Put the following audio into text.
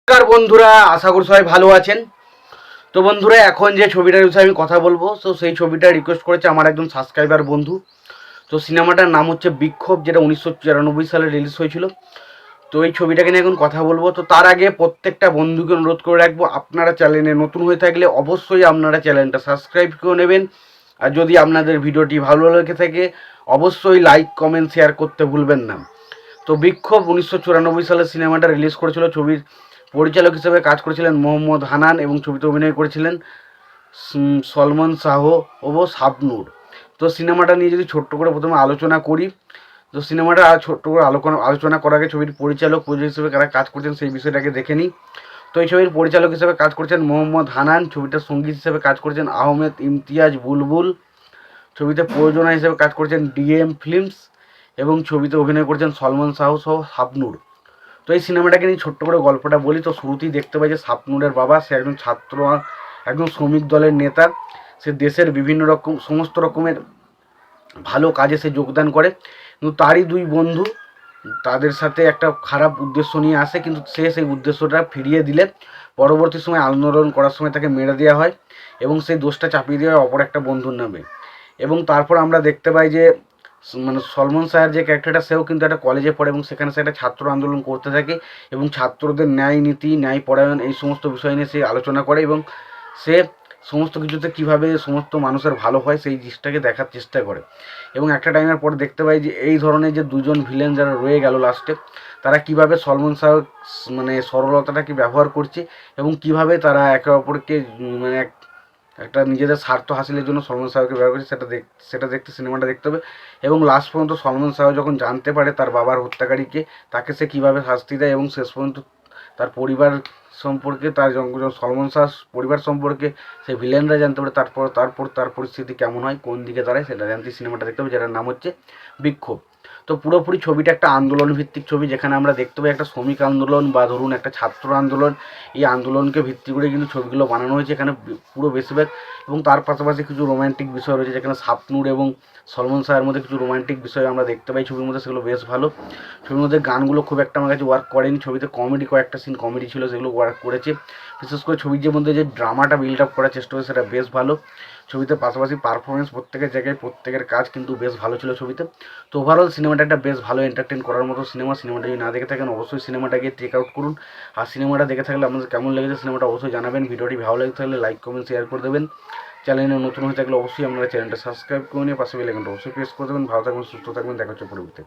নমস্কার বন্ধুরা, আশা করি সবাই ভালো আছেন। তো বন্ধুরা, এখন যে ছবিটার বিষয়ে আমি কথা বলবো, তো সেই ছবিটা রিকোয়েস্ট করেছে আমার একজন সাবস্ক্রাইবার বন্ধু। তো সিনেমাটার নাম হচ্ছে বিক্ষোভ, যেটা 1994 সালে রিলিজ হয়েছিল। তো এই ছবিটাকে নিয়ে এখন কথা বলবো। তো তার আগে প্রত্যেকটা বন্ধুকে অনুরোধ করে রাখবো, আপনারা চ্যানেলে নতুন হয়ে থাকলে অবশ্যই আপনারা চ্যানেলটা সাবস্ক্রাইব করে নেবেন। আর যদি আপনাদের ভিডিওটি ভালো লেগে থাকে অবশ্যই লাইক কমেন্ট শেয়ার করতে ভুলবেন না। তো বিক্ষোভ 1994 সালে সিনেমাটা রিলিজ করেছিল। ছবির পরিচালক হিসেবে কাজ করেছিলেন মোহাম্মদ হানান এবং ছবিতে অভিনয় করেছিলেন সলমন শাহ ও শাবনূর। তো সিনেমাটা নিয়ে যদি ছোট্ট করে প্রথমে আলোচনা করি, তো সিনেমাটা ছোট্ট করে আলোচনা করার আগে ছবির পরিচালক হিসেবে কারা কাজ করছেন সেই বিষয়টাকে দেখে নিই। তো এই ছবির পরিচালক হিসেবে কাজ করছেন মোহাম্মদ হানান, ছবিটার সঙ্গীত হিসেবে কাজ করছেন আহমেদ ইমতিয়াজ বুলবুল, ছবিতে প্রযোজনা হিসেবে কাজ করছেন ডিএম ফিল্মস এবং ছবিতে অভিনয় করছেন সলমন শাহ সহ শাবনূর। তো এই সিনেমাটাকে নিয়ে ছোট্ট করে গল্পটা বলি। তো শুরুতেই দেখতে পাই যে শাবনূরের বাবা, সে একজন ছাত্র, একজন শ্রমিক দলের নেতা। সে দেশের বিভিন্ন রকম সমস্ত রকমের ভালো কাজে সে যোগদান করে, কিন্তু তারই দুই বন্ধু তাদের সাথে একটা খারাপ উদ্দেশ্য নিয়ে আসে, কিন্তু সে সেই উদ্দেশ্যটা ফিরিয়ে দিলে পরবর্তী সময় আন্দোলন করার সময় তাকে মেরে দেওয়া হয় এবং সেই দোষটা চাপিয়ে দেওয়া হয় অপর একটা বন্ধুর নামে। এবং তারপর আমরা দেখতে পাই যে মানে সলমন শাহের যে ক্যারেক্টারটা, সেও কিন্তু একটা কলেজে পড়ে এবং সেখানে সে একটা ছাত্র আন্দোলন করতে থাকে এবং ছাত্রদের ন্যায় নীতি, ন্যায় পরায়ণ, এই সমস্ত বিষয় নিয়ে সে আলোচনা করে এবং সে সমস্ত কিছুতে কীভাবে সমস্ত মানুষের ভালো হয় সেই জিনিসটাকে দেখার চেষ্টা করে। এবং একটা টাইমের পর দেখতে পাই যে এই ধরনের যে দুজন ভিলেন যারা রয়ে গেল লাস্টে, তারা কিভাবে সলমন শাহ মানে সরলতাটাকে ব্যবহার করছে এবং কিভাবে তারা একে অপরকে মানে একটা নিজেদের স্বার্থ হাসিলের জন্য সলমন শাহকে ব্যবহার করছে, সেটা দেখতে সিনেমাটা দেখতে হবে। এবং লাস্ট পর্যন্ত সলমন শাহ যখন জানতে পারে তার বাবার হত্যাকারীকে, তাকে সে কীভাবে শাস্তি দেয় এবং শেষ পর্যন্ত তার পরিবার সম্পর্কে, তার সলমন শাহ পরিবার সম্পর্কে সেই ভিলেনরা জানতে পারে, তারপর তার পরিস্থিতি কেমন হয়, কোন দিকে দাঁড়ায়, সেটা জানতে সিনেমাটা দেখতে হবে, যেটার নাম হচ্ছে বিক্ষোভ। তো পুরোপুরি ছবিটা একটা আন্দোলন ভিত্তিক ছবি, যেখানে আমরা দেখতে পাই একটা শ্রমিক আন্দোলন বা ধরুন একটা ছাত্র আন্দোলন, এই আন্দোলনকে ভিত্তি করে কিন্তু ছবিগুলো বানানো হয়েছে এখানে পুরো বেশিরভাগ। এবং তার পাশাপাশি কিছু রোম্যান্টিক বিষয় রয়েছে, যেখানে শাবনূর এবং সলমন শাহের মধ্যে কিছু রোম্যান্টিক বিষয় আমরা দেখতে পাই ছবির মধ্যে, সেগুলো বেশ ভালো। ছবির মধ্যে গানগুলো খুব একটা আমার কাছে ওয়ার্ক করেনি। ছবিতে কমেডি কয়েকটা সিন কমেডি ছিল, সেগুলো ওয়ার্ক করেছে। বিশেষ করে ছবির যে মধ্যে যে ড্রামাটা বিল্ড আপ করার চেষ্টা হয়েছে সেটা বেশ ভালো। ছবিতে পাশাপাশি পারফরমেন্স প্রত্যেকের জায়গায়, প্রত্যেকের কাজ কিন্তু বেশ ভালো ছিল ছবিতে। তো ওভারঅল সিনেমাটা একটা বেশ ভালো এন্টারটেন করার মতো সিনেমাটা যদি না দেখে থাকেন অবশ্যই সিনেমাটাকে চেক আউট করুন। আর সিনেমাটা দেখে থাকলে আপনাদের কেমন লেগেছে সিনেমাটা অবশ্যই জানাবেন। ভিডিওটি ভালো লেগে থাকলে লাইক কমেন্ট শেয়ার করে দেবেন। চ্যানেলে নতুন হয়ে থাকলে অবশ্যই আপনারা চ্যানেলটা সাবস্ক্রাইব করে নিয়ে পাশে বেল আইকনটা অবশ্যই প্রেস করে দেবেন। ভালো থাকবেন, সুস্থ থাকবেন, দেখা হচ্ছে পরবর্তীতে।